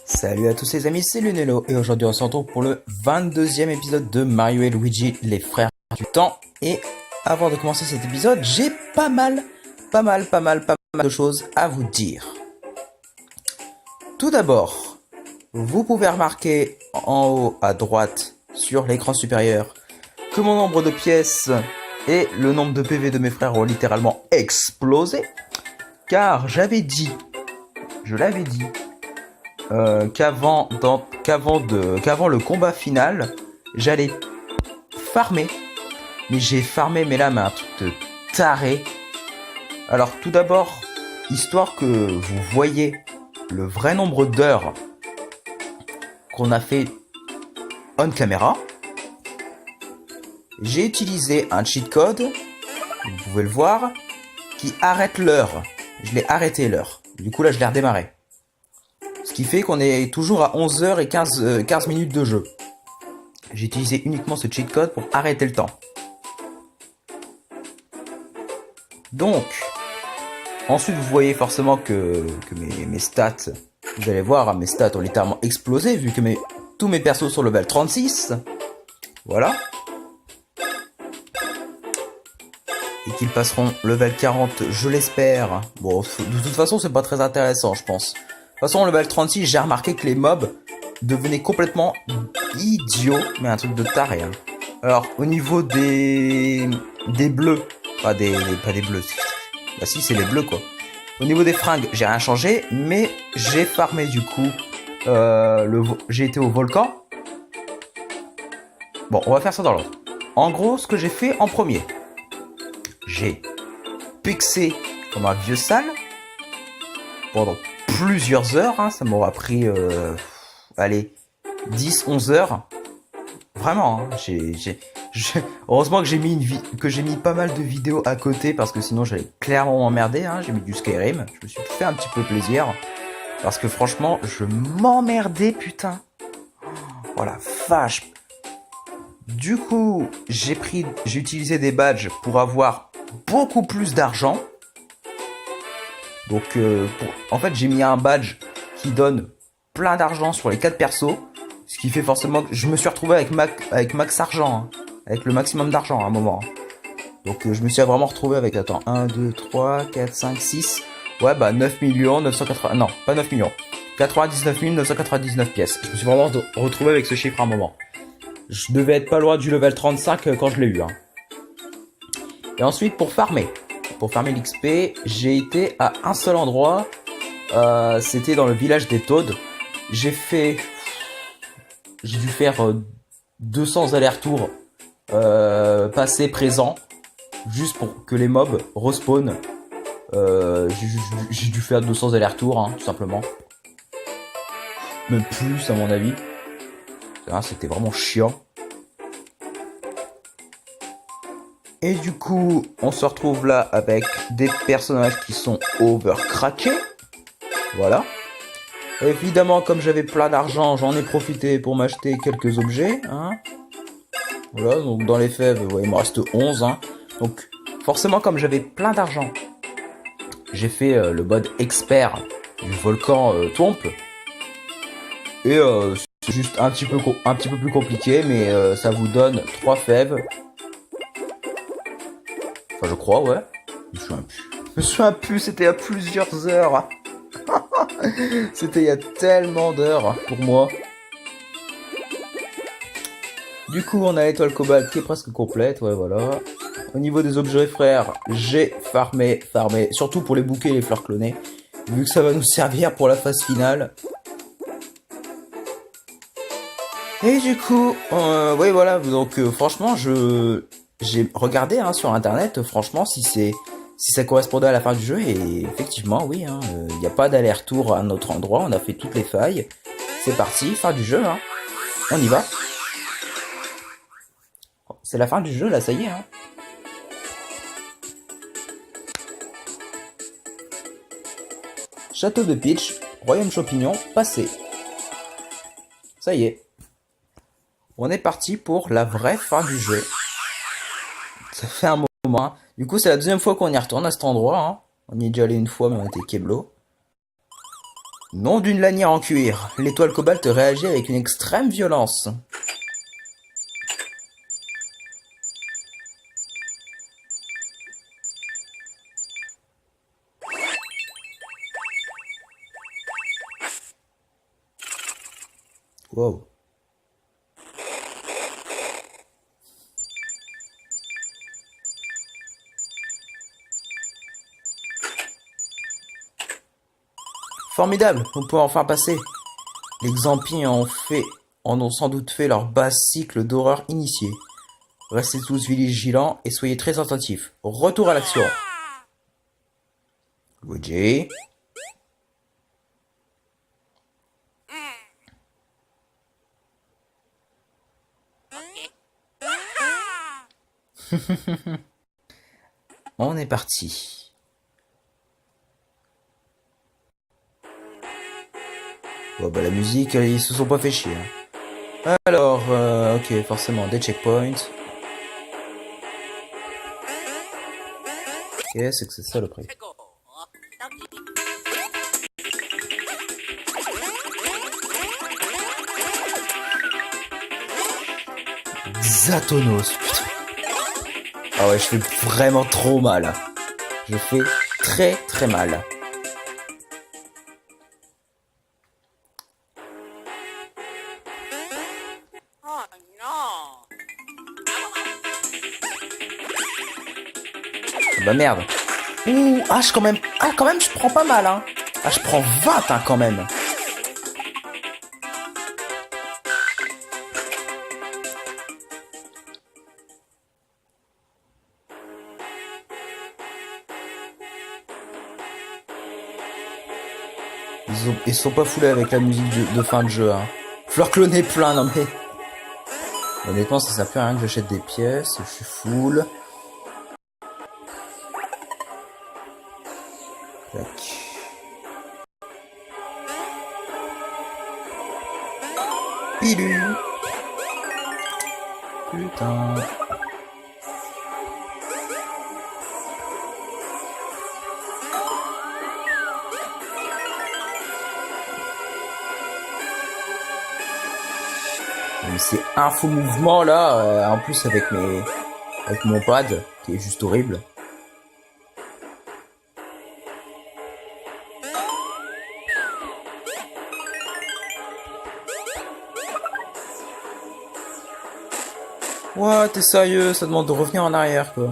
Salut à tous les amis, c'est Lunello et aujourd'hui on se retrouve pour le 22e épisode de Mario et Luigi, les frères du temps. Et avant de commencer cet épisode, j'ai pas mal de choses à vous dire. Tout d'abord, vous pouvez remarquer en haut à droite sur l'écran supérieur que mon nombre de pièces et le nombre de PV de mes frères ont littéralement explosé. Car je l'avais dit, qu'avant le combat final, j'allais farmer. Mais j'ai farmé, mais là, un truc de taré. Alors, tout d'abord, histoire que vous voyez le vrai nombre d'heures qu'on a fait on caméra, j'ai utilisé un cheat code, vous pouvez le voir, qui arrête l'heure. Je l'ai arrêté l'heure. Du coup, là, je l'ai redémarré. Ce qui fait qu'on est toujours à 11h15 minutes de jeu. J'ai utilisé uniquement ce cheat code pour arrêter le temps. Donc, ensuite vous voyez forcément que mes stats, vous allez voir, mes stats ont littéralement explosé vu que tous mes persos sont level 36. Voilà. Et qu'ils passeront level 40, je l'espère. Bon, de toute façon, c'est pas très intéressant, je pense. De toute façon, level 36, j'ai remarqué que les mobs devenaient complètement idiots. Mais un truc de taré, hein. Alors, au niveau des bleus, pas des bleus. Bah si, c'est les bleus, quoi. Au niveau des fringues, j'ai rien changé, mais j'ai farmé, du coup, j'ai été au volcan. Bon, on va faire ça dans l'ordre. En gros, ce que j'ai fait en premier, j'ai pixé comme un vieux sale pendant plusieurs heures, hein, ça m'aura pris, allez, 10-11 heures. Vraiment, hein, heureusement que j'ai mis pas mal de vidéos à côté parce que sinon j'allais clairement m'emmerder, hein. J'ai mis du Skyrim, je me suis fait un petit peu plaisir parce que franchement, je m'emmerdais, putain. Oh la vache. Du coup, j'ai utilisé des badges pour avoir beaucoup plus d'argent. Donc, en fait, j'ai mis un badge qui donne plein d'argent sur les 4 persos. Ce qui fait forcément que je me suis retrouvé avec max argent. Hein, avec le maximum d'argent à un moment. Donc, je me suis vraiment retrouvé avec, attends, 1, 2, 3, 4, 5, 6. Ouais, bah 9 millions 980... Non, pas 9 millions. 99 999 pièces. Je me suis vraiment retrouvé avec ce chiffre à un moment. Je devais être pas loin du level 35 quand je l'ai eu. Hein. Et ensuite, pour farmer l'XP, j'ai été à un seul endroit. C'était dans le village des Toads. J'ai dû faire 200 allers-retours passé, présent, juste pour que les mobs respawnent. J'ai dû faire 200 allers-retours, hein, tout simplement. Même plus, à mon avis. C'était vraiment chiant. Et du coup, on se retrouve là avec des personnages qui sont overcrackés. Voilà. Évidemment, comme j'avais plein d'argent, j'en ai profité pour m'acheter quelques objets. Hein. Voilà, donc dans les faits, vous voyez, il me reste 11. Hein. Donc, forcément, comme j'avais plein d'argent, j'ai fait le mode expert du volcan Tomp. Et c'est juste un petit peu plus compliqué, mais ça vous donne 3 fèves. Enfin, je crois, ouais. Je me souviens plus, c'était il y a plusieurs heures. C'était il y a tellement d'heures pour moi. Du coup, on a l'étoile cobalt qui est presque complète, ouais, voilà. Au niveau des objets frères, j'ai farmé, surtout pour les bouquets et les fleurs clonées, vu que ça va nous servir pour la phase finale. Et du coup, ouais, voilà, donc franchement, j'ai regardé hein, sur internet, franchement, si ça correspondait à la fin du jeu, et effectivement, oui, il hein, n'y a pas d'aller-retour à notre endroit, on a fait toutes les failles. C'est parti, fin du jeu, hein. On y va. C'est la fin du jeu, là, ça y est, hein. Château de Peach, royaume champignon, passé. Ça y est. On est parti pour la vraie fin du jeu. Ça fait un moment. Hein. Du coup, c'est la deuxième fois qu'on y retourne à cet endroit. Hein. On y est déjà allé une fois, mais on était Keblo. Nom d'une lanière en cuir. L'étoile cobalt réagit avec une extrême violence. Wow. Formidable, on peut enfin passer. Les Xampi en ont sans doute fait leur bas cycle d'horreur initié. Restez tous vigilants et soyez très attentifs. Retour à l'action. Luigi. On est parti. Bon bah la musique, ils se sont pas fait chier. Hein. Alors, ok, forcément, des checkpoints. Qu'est-ce que c'est ça le prix? Xatonos, putain. Ah ouais, je fais vraiment trop mal. Je fais très très mal. Bah merde. Ouh, quand même, je prends pas mal, hein. Ah, je prends 20, hein, quand même. Ils sont pas foulés avec la musique de fin de jeu, hein. Fleur clonée plein, non mais... Honnêtement, ça sert plus à rien que j'achète des pièces, je suis full. Tac. Pilu. Putain. Mais c'est un faux mouvement là, en plus avec mon pad, qui est juste horrible. Ouah, t'es sérieux, ça demande de revenir en arrière quoi.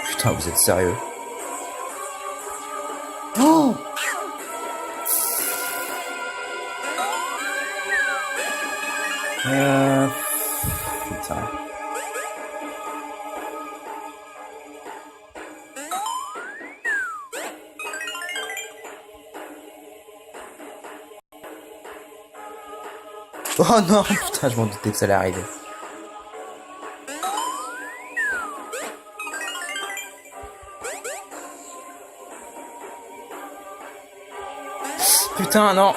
Putain, vous êtes sérieux? Oh! Putain. Oh non, putain, je m'en doutais que ça allait arriver. Putain, non.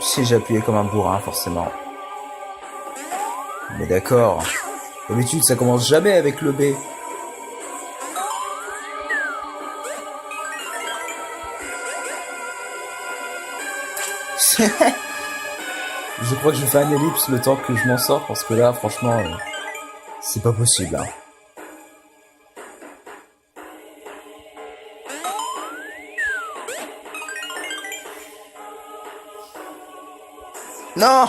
Si j'ai appuyé comme un bourrin, forcément. Mais d'accord. D'habitude, ça commence jamais avec le B. Je crois que je fais un ellipse le temps que je m'en sors, parce que là, franchement, c'est pas possible. Hein. Non.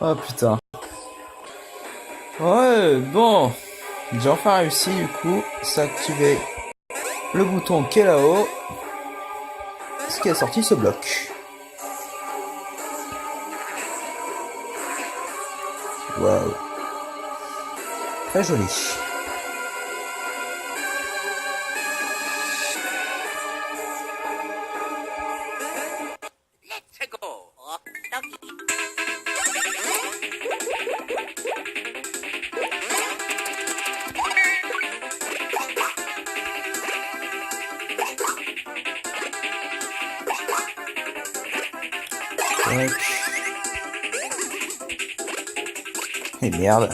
Oh putain. Ouais, bon. J'ai enfin réussi, du coup, c'est activer le bouton qui est là-haut. Ce qui a sorti ce bloc. Waouh. Très joli. Tac. Et merde.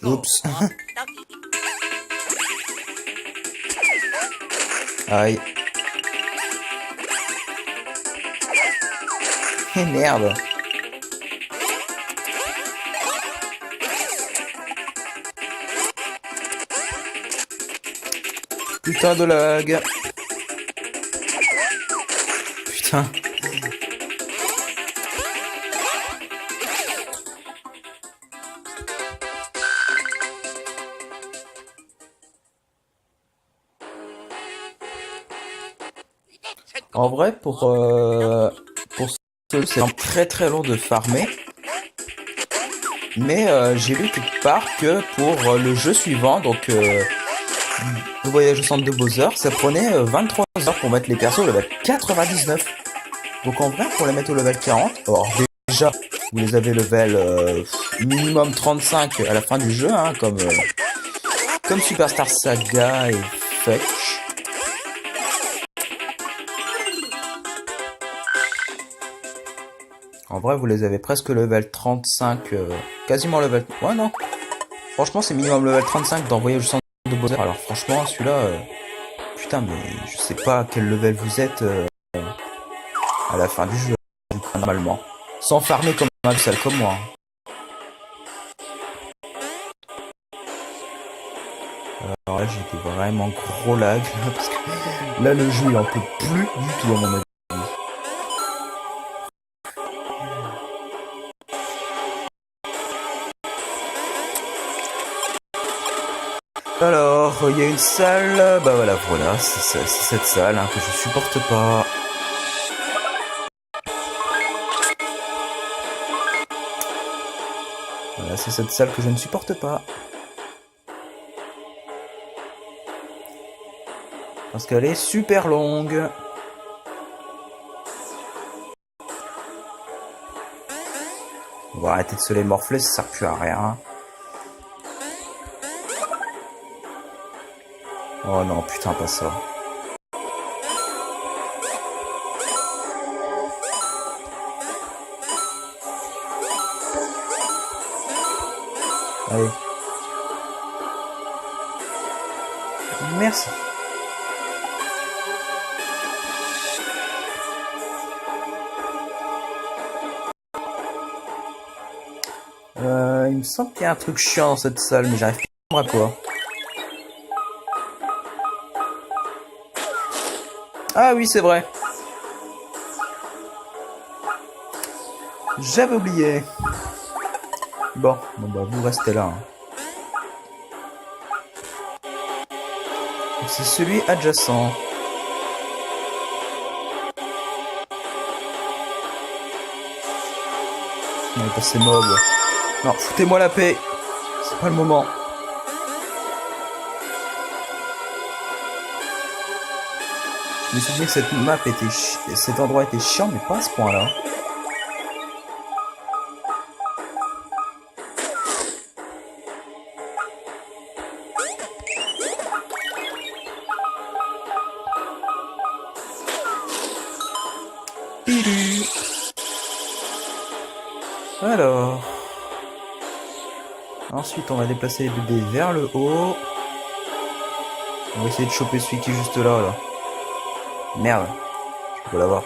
Oups. Aïe. Et merde. Putain de lag. Putain. En vrai, pour ce, c'est très très long de farmer. Mais j'ai lu quelque part que pour le jeu suivant, donc le voyage au centre de Bowser, ça prenait 23 heures pour mettre les persos au level 99. Donc en vrai, pour les mettre au level 40, alors déjà, vous les avez level minimum 35 à la fin du jeu, hein, comme Superstar Saga et Fetch. En vrai, vous les avez presque level 35, quasiment level... Ouais, non. Franchement, c'est minimum level 35 dans Voyage au centre de Bowser. Alors franchement, celui-là... Putain, mais je sais pas à quel level vous êtes à la fin du jeu, normalement. Sans farmer comme un seul comme moi. Alors là, j'étais vraiment gros lag, parce que là, le jeu, il en peut plus du tout, à mon avis. Alors, il y a une salle, bah voilà, c'est cette salle hein, que je supporte pas. Voilà, c'est cette salle que je ne supporte pas. Parce qu'elle est super longue. On va arrêter de se les morfler, ça sert plus à rien. Oh non, putain, pas ça. Allez. Merci. Il me semble qu'il y a un truc chiant dans cette salle, mais j'arrive pas à comprendre à quoi. Ah oui, c'est vrai. J'avais oublié. Bon bah vous restez là. Hein. C'est celui adjacent. On va passer mob. Non, foutez-moi la paix. C'est pas le moment. Je me souviens que cette map était cet endroit était chiant, mais pas à ce point-là. Alors, ensuite on va déplacer les bébés vers le haut. On va essayer de choper celui qui est juste là. Merde, je peux l'avoir.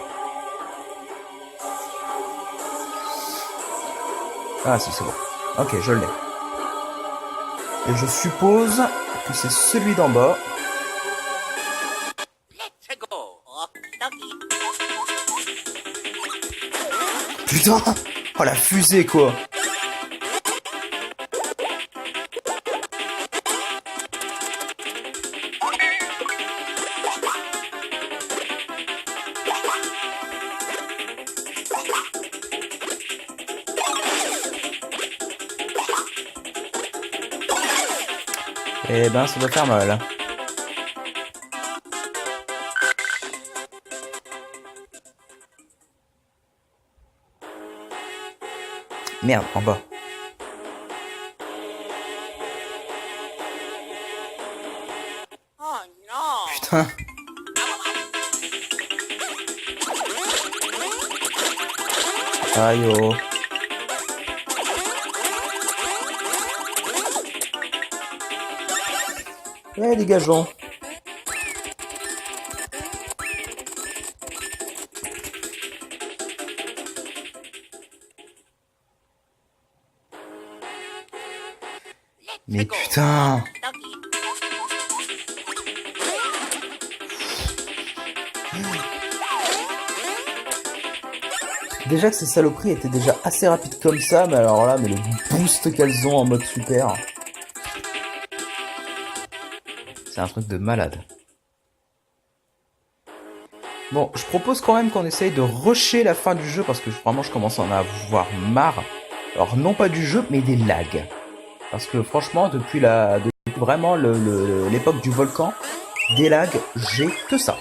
Ah si, c'est bon. Ok, je l'ai. Et je suppose que c'est celui d'en bas. Putain! Oh la fusée quoi! Eh ben ça doit faire mal. Merde, en bas. Putain. Aïe oh. Ouais, dégageons. Mais putain. Déjà que ces saloperies étaient déjà assez rapides comme ça, mais alors là, mais le boost qu'elles ont en mode super. C'est un truc de malade. Bon, je propose quand même qu'on essaye de rusher la fin du jeu parce que vraiment je commence à en avoir marre. Alors non pas du jeu, mais des lags. Parce que franchement, depuis vraiment l'époque du volcan, des lags, j'ai que ça.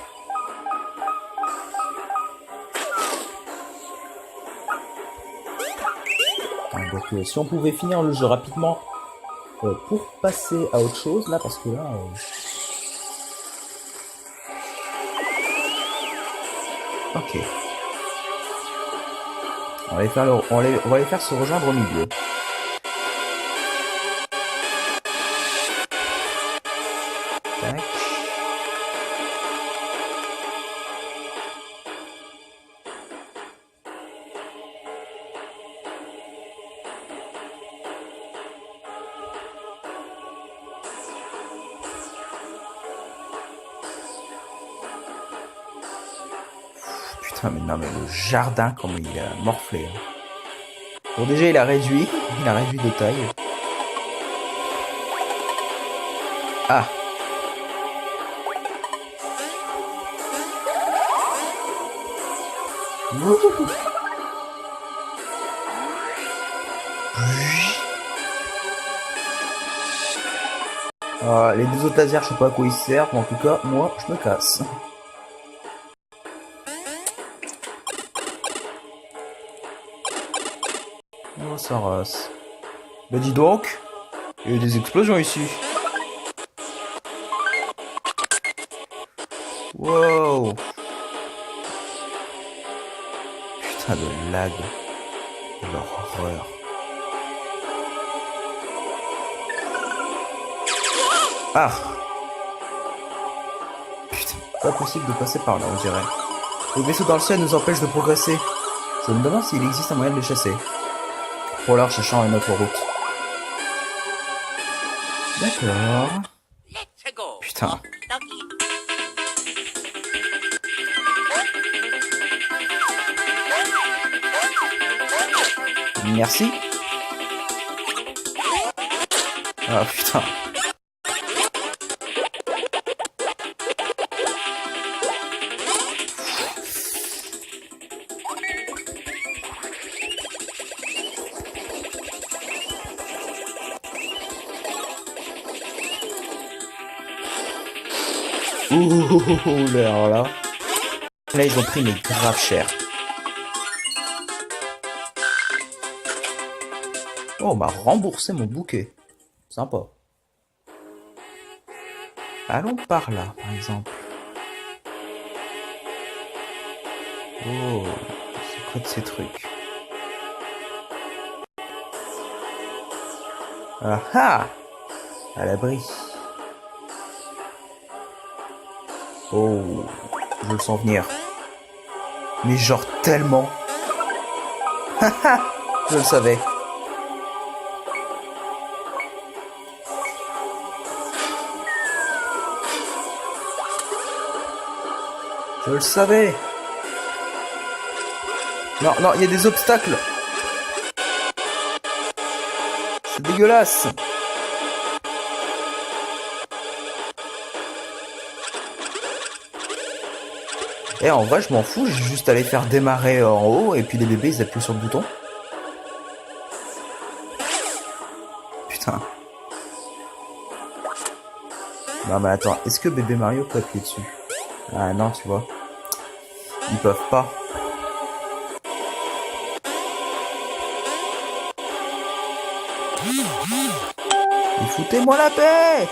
Donc si on pouvait finir le jeu rapidement pour passer à autre chose, là, parce que là... Ok. On va les faire se rejoindre au milieu. Tac. Putain, mais non, mais le jardin, comme il a morflé. Hein. Bon, déjà, il a réduit de taille. Ah. Les deux autres lasers, je sais pas à quoi ils servent, mais en tout cas, moi, je me casse. Oh, ça race. Bah dis donc, il y a eu des explosions ici. Wow. Putain de lag. L'horreur. Ah. Putain, pas possible de passer par là, on dirait. Les vaisseaux dans le ciel nous empêchent de progresser. Je me demande s'il existe un moyen de les chasser. Pour l'heure, cherchant une autre route. D'accord. Putain. Merci. Ah putain. Ouh, alors là. Là, ils ont pris mais grave cher. Oh, on m'a remboursé mon bouquet. Sympa. Allons par là, par exemple. Oh, c'est quoi de ces trucs? Ah ah! À l'abri. Oh, je le sens venir. Mais genre tellement. Haha, je le savais. Je le savais. Non, non, il y a des obstacles. C'est dégueulasse. Et en vrai, je m'en fous, j'ai juste à les faire démarrer en haut et puis les bébés ils appuient sur le bouton. Putain. Non mais attends, est-ce que bébé Mario peut appuyer dessus? Ah non, tu vois. Ils peuvent pas. Et foutez-moi la paix!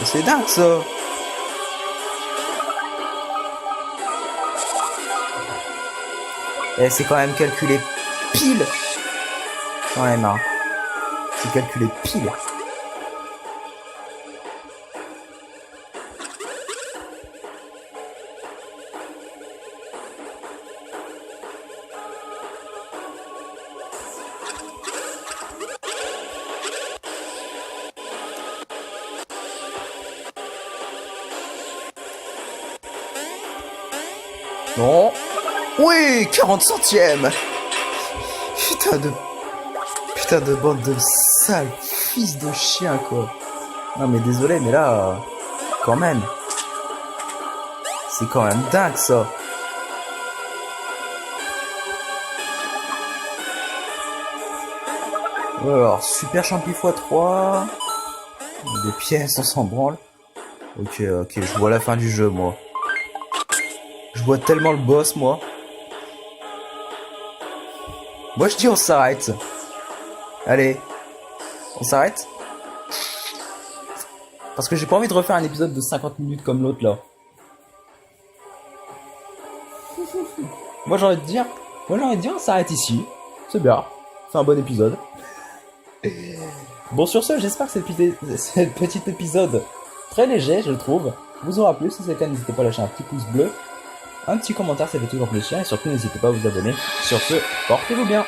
C'est dingue ça! Et c'est quand même calculé pile! Quand même, hein. C'est calculé pile! Non. Oui, 40 centièmes. Putain de bande de sales fils de chien, quoi. Non, mais désolé, mais là, quand même. C'est quand même dingue, ça. Alors, super champi x3. Des pièces, on s'en branle. Ok, je vois la fin du jeu, moi. Je vois tellement le boss, moi. Moi, je dis on s'arrête. Allez. On s'arrête. Parce que j'ai pas envie de refaire un épisode de 50 minutes comme l'autre, là. Moi, j'ai envie de dire... on s'arrête ici. C'est bien. C'est un bon épisode. Bon, sur ce, j'espère que cet petit épisode très léger, je le trouve, vous aura plu. Si c'est le cas, n'hésitez pas à lâcher un petit pouce bleu. Un petit commentaire, ça fait toujours plaisir. Et surtout, n'hésitez pas à vous abonner. Sur ce, portez-vous bien.